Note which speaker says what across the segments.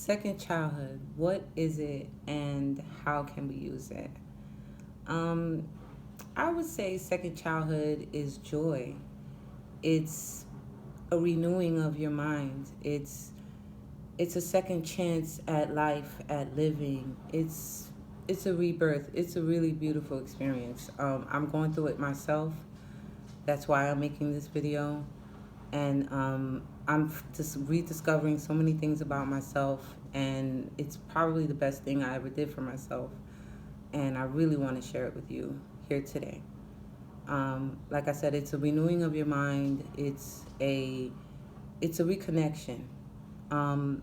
Speaker 1: Second childhood, what is it and how can we use it? Um, I would say second childhood is joy. It's a renewing of your mind. It's a second chance at life, at living. It's a rebirth. It's a really beautiful experience. I'm going through it myself. That's why I'm making this video, and I'm just rediscovering so many things about myself, and it's probably the best thing I ever did for myself, and I really want to share it with you here today. Like I said, it's a renewing of your mind. It's a reconnection. Um,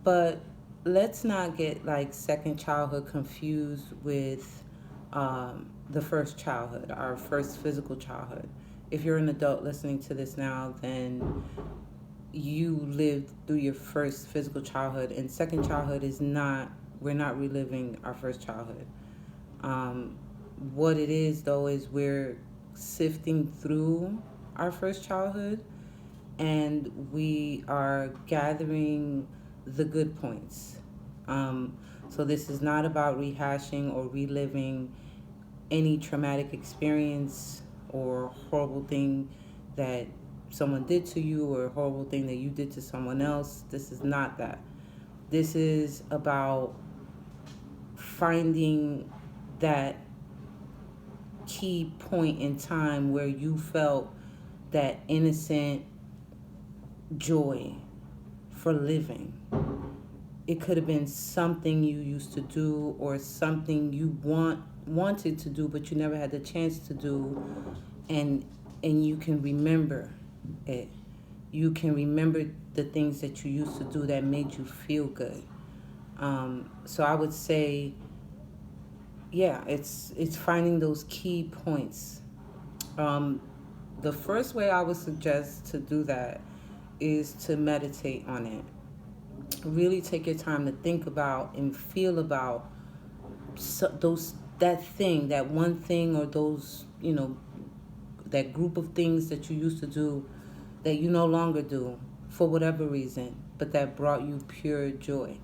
Speaker 1: but let's not get like second childhood confused with the first childhood, our first physical childhood. If you're an adult listening to this now, then you lived through your first physical childhood, and second childhood is not, we're not reliving our first childhood. Um, what it is, though, is we're sifting through our first childhood and we are gathering the good points. So this is not about rehashing or reliving any traumatic experience or horrible thing that someone did to you or a horrible thing that you did to someone else. This is not that. This is about finding that key point in time where you felt that innocent joy for living. It could have been something you used to do or something you wanted to do but you never had the chance to do, and you can remember it. You can remember the things that you used to do that made you feel good. So I would say, yeah, it's finding those key points. The first way I would suggest to do that is to meditate on it. Really take your time to think about and feel about that thing, that one thing, or those, that group of things that you used to do that you no longer do for whatever reason, but that brought you pure joy.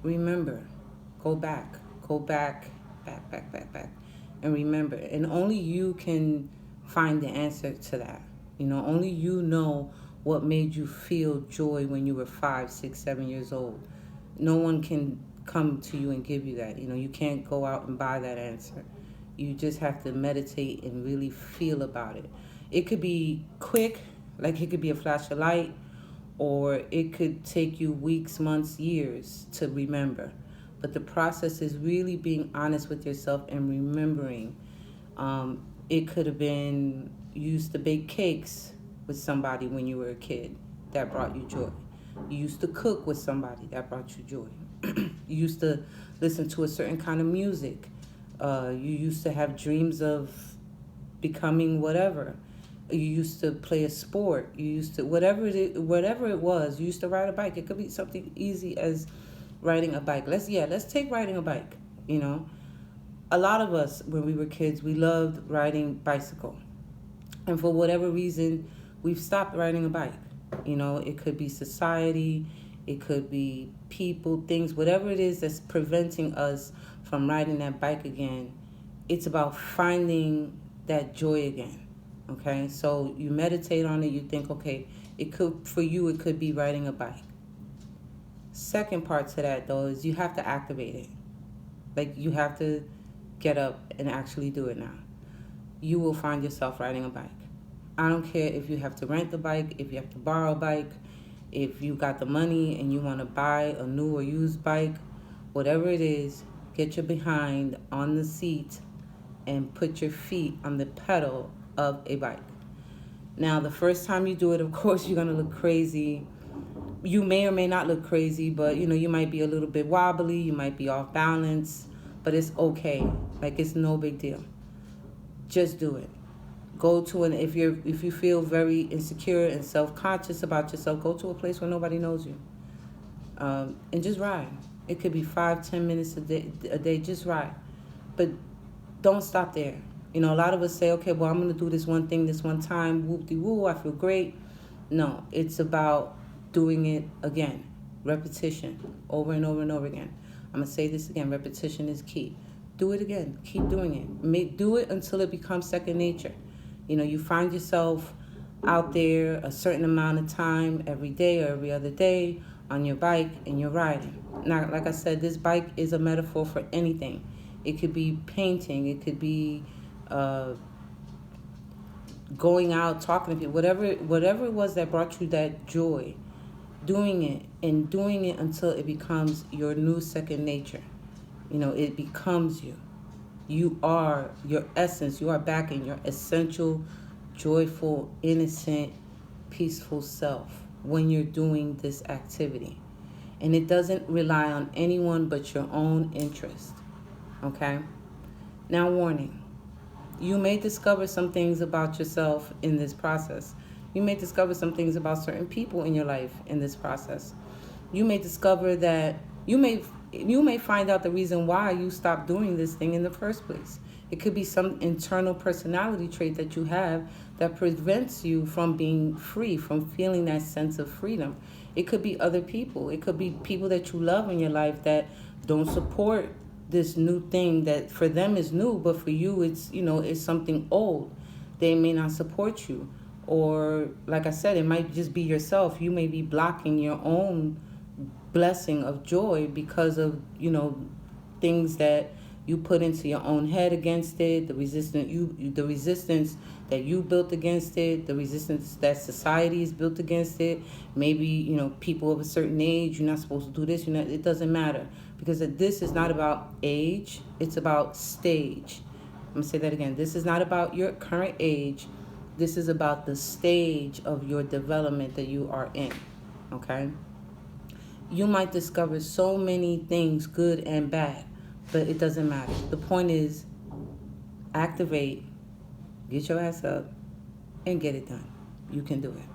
Speaker 1: Remember, go back, back, and remember. And only you can find the answer to that. Only you know what made you feel joy when you were 5, 6, 7 years old. No one can come to you and give you that. You can't go out and buy that answer. You just have to meditate and really feel about it. It could be quick, like it could be a flash of light, or it could take you weeks, months, years to remember. But the process is really being honest with yourself and remembering. It could have been you used to bake cakes with somebody when you were a kid. That brought you joy. You used to cook with somebody. That brought you joy. You used to listen to a certain kind of music. You used to have dreams of becoming whatever. You used to play a sport. You used to, whatever it was, you used to ride a bike. It could be something easy as riding a bike. Let's take riding a bike. A lot of us, when we were kids, we loved riding bicycle. And for whatever reason, we've stopped riding a bike. It could be society, it could be people, things, whatever it is that's preventing us from riding that bike again. It's about finding that joy again. Okay? So you meditate on it, you think, okay, for you, it could be riding a bike. Second part to that, though, is you have to activate it. Like, you have to get up and actually do it now. You will find yourself riding a bike. I don't care if you have to rent the bike, if you have to borrow a bike, if you got the money and you want to buy a new or used bike, whatever it is, get your behind on the seat and put your feet on the pedal of a bike. Now, the first time you do it, of course, you're going to look crazy. You may or may not look crazy, but, you might be a little bit wobbly. You might be off balance, but it's okay. Like, it's no big deal. Just do it. Go to if you feel very insecure and self-conscious about yourself, go to a place where nobody knows you, and just ride. It could be 5-10 minutes a day. Just ride, but don't stop there. A lot of us say, okay, well, I'm going to do this one thing this one time. Whoop-de-woo, I feel great. No, it's about doing it again Repetition, over and over and over again. I'm going to say this again. Repetition is key. Do it again. Keep doing it. Do it until it becomes second nature. You find yourself out there a certain amount of time every day or every other day on your bike and you're riding. Now, like I said, this bike is a metaphor for anything. It could be painting. It could be going out, talking to people. Whatever it was that brought you that joy, doing it until it becomes your new second nature. It becomes you. You are your essence. You are back in your essential, joyful, innocent, peaceful self when you're doing this activity. And it doesn't rely on anyone but your own interest. Okay? Now, warning. You may discover some things about yourself in this process. You may discover some things about certain people in your life in this process. You may discover that you may find out the reason why you stopped doing this thing in the first place. It could be some internal personality trait that you have that prevents you from being free, from feeling that sense of freedom. It could be other people. It could be people that you love in your life that don't support this new thing that for them is new, but for you it's something old. They may not support you. Or like I said, it might just be yourself. You may be blocking your own blessing of joy because of things that you put into your own head against it, the resistance that you built against it, the resistance that society has built against it. Maybe people of a certain age, you're not supposed to do this. It doesn't matter, because this is not about age, it's about stage. I'm gonna say that again. This is not about your current age. This is about the stage of your development that you are in. Okay? You might discover so many things, good and bad, but it doesn't matter. The point is, activate, get your ass up, and get it done. You can do it.